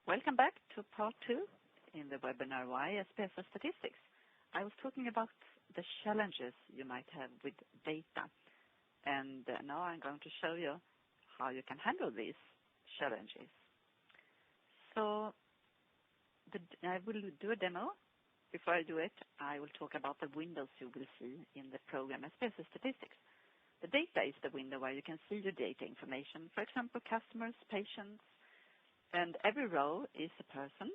Welcome back to part 2 in the webinar Why SPSS Statistics. I was talking about the challenges you might have with data, and now I'm going to show you how you can handle these challenges. So I will do a demo. Before I do it, I will talk about the windows you will see in the program SPSS Statistics. The data is the window where you can see your data information, for example, customers, patients, and every row is a person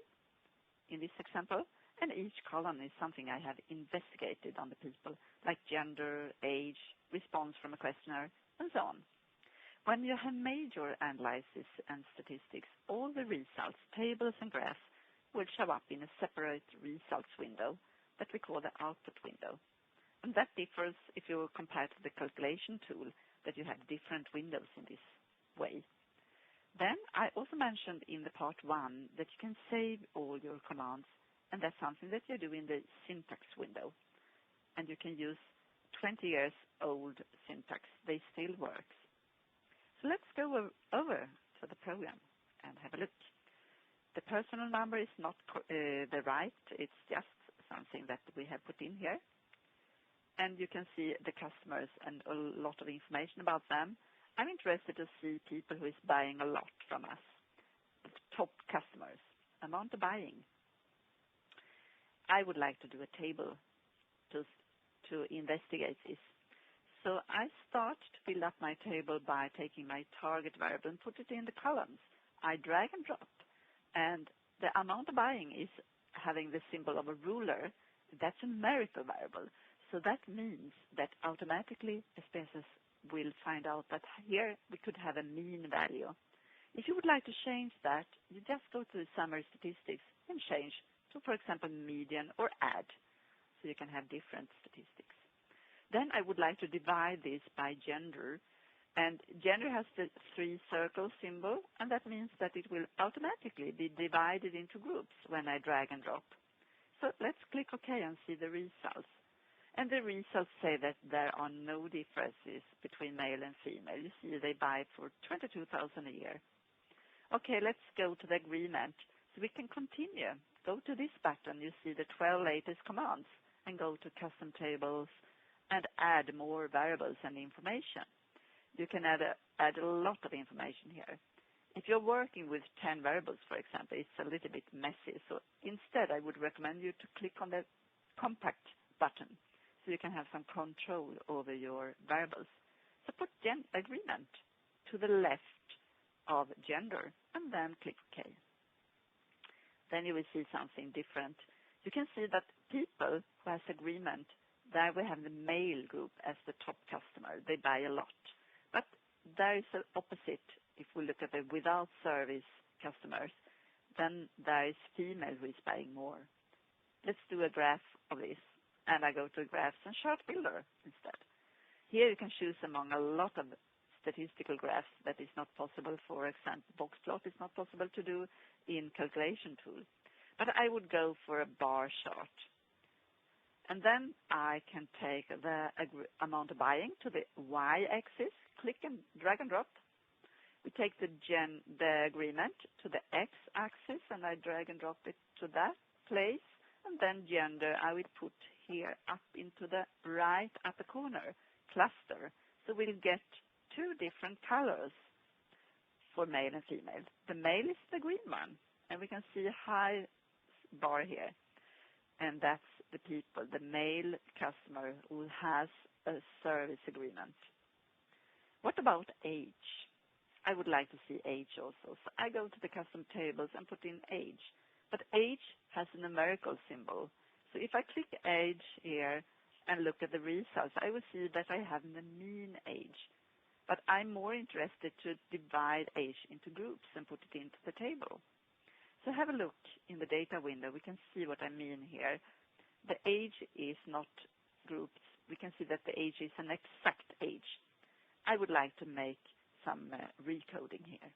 in this example, and each column is something I have investigated on the people, like gender, age, response from a questionnaire, and so on. When you have made your analysis and statistics, all the results, tables and graphs will show up in a separate results window that we call the output window. And that differs if you compare to the calculation tool, that you have different windows in this way. Then I also mentioned in the part 1 that you can save all your commands, and that's something that you do in the syntax window. And you can use 20 years old syntax. They still work. So let's go over to the program and have a look. The personal number is not the right. It's just something that we have put in here. And you can see the customers and a lot of information about them. I'm interested to see people who is buying a lot from us, top customers, amount of buying. I would like to do a table to investigate this. So I start to fill up my table by taking my target variable and put it in the columns. I drag and drop, and the amount of buying is having the symbol of a ruler. That's a numerical variable. So that means that automatically SPSS will find out that here we could have a mean value. If you would like to change that, you just go to the summary statistics and change to, for example, median or add, so you can have different statistics. Then I would like to divide this by gender, and gender has the 3 circle symbol, and that means that it will automatically be divided into groups when I drag and drop. So let's click OK and see the results. And the results say that there are no differences between male and female. You see they buy for $22,000 a year. Okay, let's go to the agreement. So we can continue. Go to this button. You see the 12 latest commands, and go to custom tables and add more variables and information. You can add a lot of information here. If you're working with 10 variables, for example, it's a little bit messy. So instead, I would recommend you to click on the compact button, so you can have some control over your variables. So put agreement to the left of gender, and then click OK. Then you will see something different. You can see that people who has agreement, there we have the male group as the top customer. They buy a lot. But there is the opposite. If we look at the without service customers, then there is female who is buying more. Let's do a graph of this. And I go to Graphs and Chart Builder instead. Here you can choose among a lot of statistical graphs that is not possible. For example, box plot is not possible to do in calculation tool. But I would go for a bar chart. And then I can take the amount of buying to the y-axis, click and drag and drop. We take the agreement to the x-axis, and I drag and drop it to that place. And then gender, I will put here up into the right upper corner, cluster. So we'll get 2 different colors for male and female. The male is the green one, and we can see a high bar here. And that's the people, the male customer who has a service agreement. What about age? I would like to see age also. So I go to the custom tables and put in age. But age has a numerical symbol. So if I click age here and look at the results, I will see that I have the mean age. But I'm more interested to divide age into groups and put it into the table. So have a look in the data window. We can see what I mean here. The age is not groups. We can see that the age is an exact age. I would like to make some recoding here.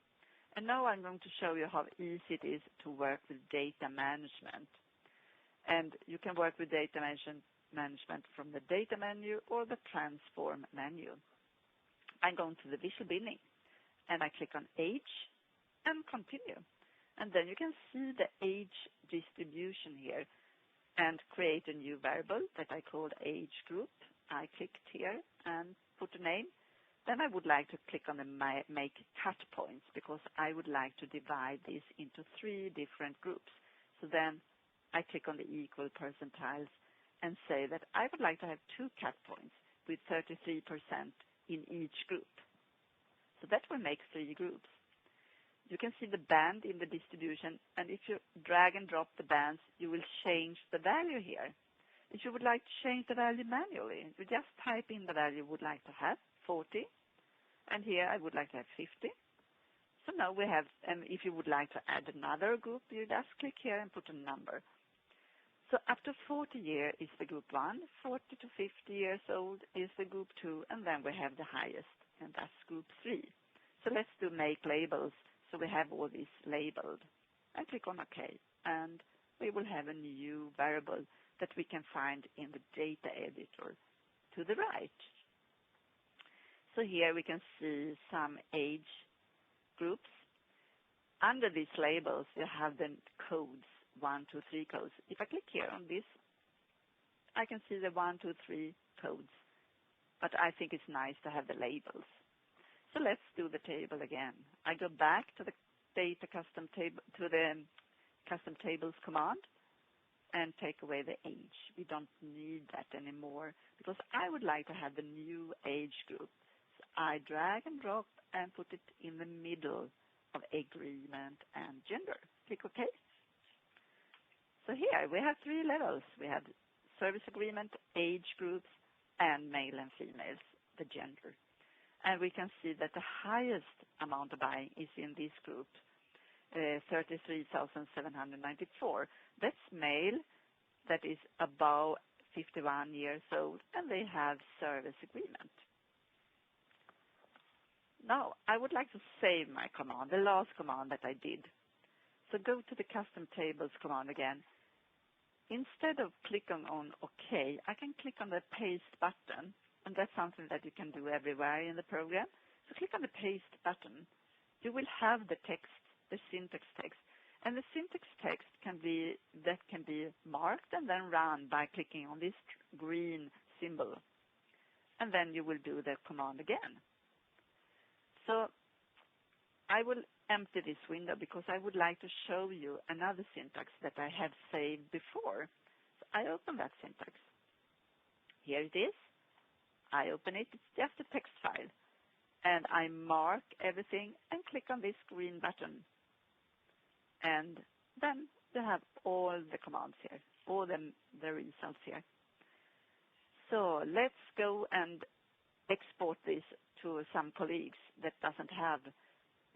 And now I'm going to show you how easy it is to work with data management. And you can work with data management from the data menu or the transform menu. I'm going to the visual binning, and I click on age and continue. And then you can see the age distribution here and create a new variable that I called age group. I clicked here and put a name. Then I would like to click on the make cut points because I would like to divide this into 3 different groups. So then I click on the equal percentiles and say that I would like to have 2 cut points with 33% in each group. So that will make 3 groups. You can see the band in the distribution, and if you drag and drop the bands, you will change the value here. If you would like to change the value manually, you just type in the value you would like to have, 40, and here I would like to have 50. So now we have, and if you would like to add another group, you just click here and put a number. So up to 40 years is the group 1, 40 to 50 years old is the group 2, and then we have the highest, and that's group 3. So let's do make labels, so we have all these labeled. And click on OK, and we will have a new variable that we can find in the data editor to the right. So here we can see some age groups. Under these labels, you have the codes, 1, 2, 3 codes. If I click here on this, I can see the 1, 2, 3 codes, but I think it's nice to have the labels. So let's do the table again. I go back to the data custom table, to the custom tables command, and take away the age. We don't need that anymore because I would like to have the new age group. So I drag and drop and put it in the middle of agreement and gender. Click OK. So here we have 3 levels. We have service agreement, age groups, and male and females, the gender. And we can see that the highest amount of buying is in this group, 33,794. That's male that is above 51 years old, and they have service agreement. Now, I would like to save my command, the last command that I did. So go to the custom tables command again. Instead of clicking on OK, I can click on the paste button, and that's something that you can do everywhere in the program. So click on the paste button. You will have the text, the syntax text, and the syntax text can be marked and then run by clicking on this green symbol, and then you will do the command again. So I will empty this window because I would like to show you another syntax that I have saved before. So I open that syntax. Here it is. I open it. It's just a text file. And I mark everything and click on this green button. And then you have all the commands here, all the results here. So let's go and export this to some colleagues that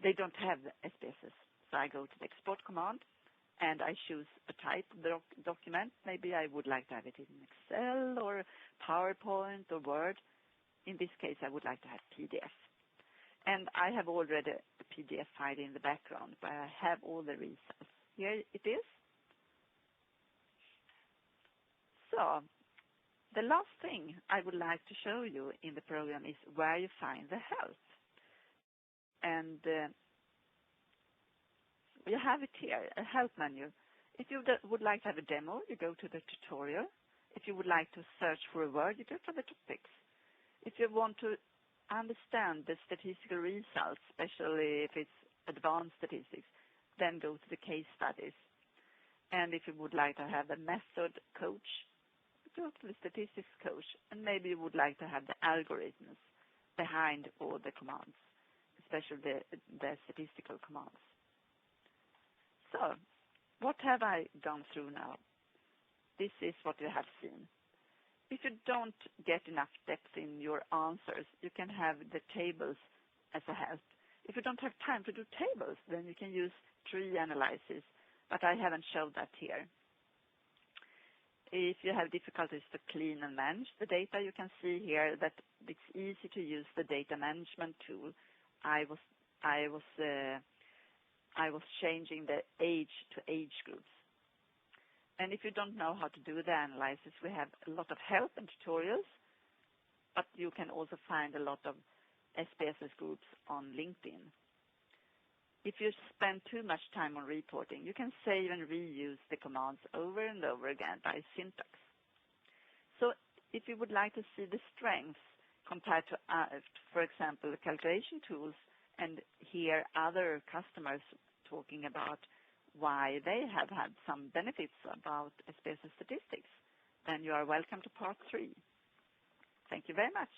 they don't have SPSS. So I go to the export command and I choose a type of document. Maybe I would like to have it in Excel or PowerPoint or Word. In this case, I would like to have PDF. And I have already a PDF file in the background, but I have all the results. Here it is. So the last thing I would like to show you in the program is where you find the help. And you have it here, a help menu. If you would like to have a demo, you go to the tutorial. If you would like to search for a word, you go to the topics. If you want to understand the statistical results, especially if it's advanced statistics, then go to the case studies. And if you would like to have a method coach, go to the statistics coach, and maybe you would like to have the algorithms behind all the commands, especially the statistical commands. So what have I gone through now? This is what you have seen. If you don't get enough depth in your answers, you can have the tables as a help. If you don't have time to do tables, then you can use tree analysis, but I haven't showed that here. If you have difficulties to clean and manage the data, you can see here that it's easy to use the data management tool. I was changing the age to age groups. And if you don't know how to do the analysis, we have a lot of help and tutorials, but you can also find a lot of SPSS groups on LinkedIn. if you spend too much time on reporting, you can save and reuse the commands over and over again by syntax. So if you would like to see the strengths compared to, for example, calculation tools, and hear other customers talking about why they have had some benefits about SPSS statistics, then you are welcome to part 3. Thank you very much.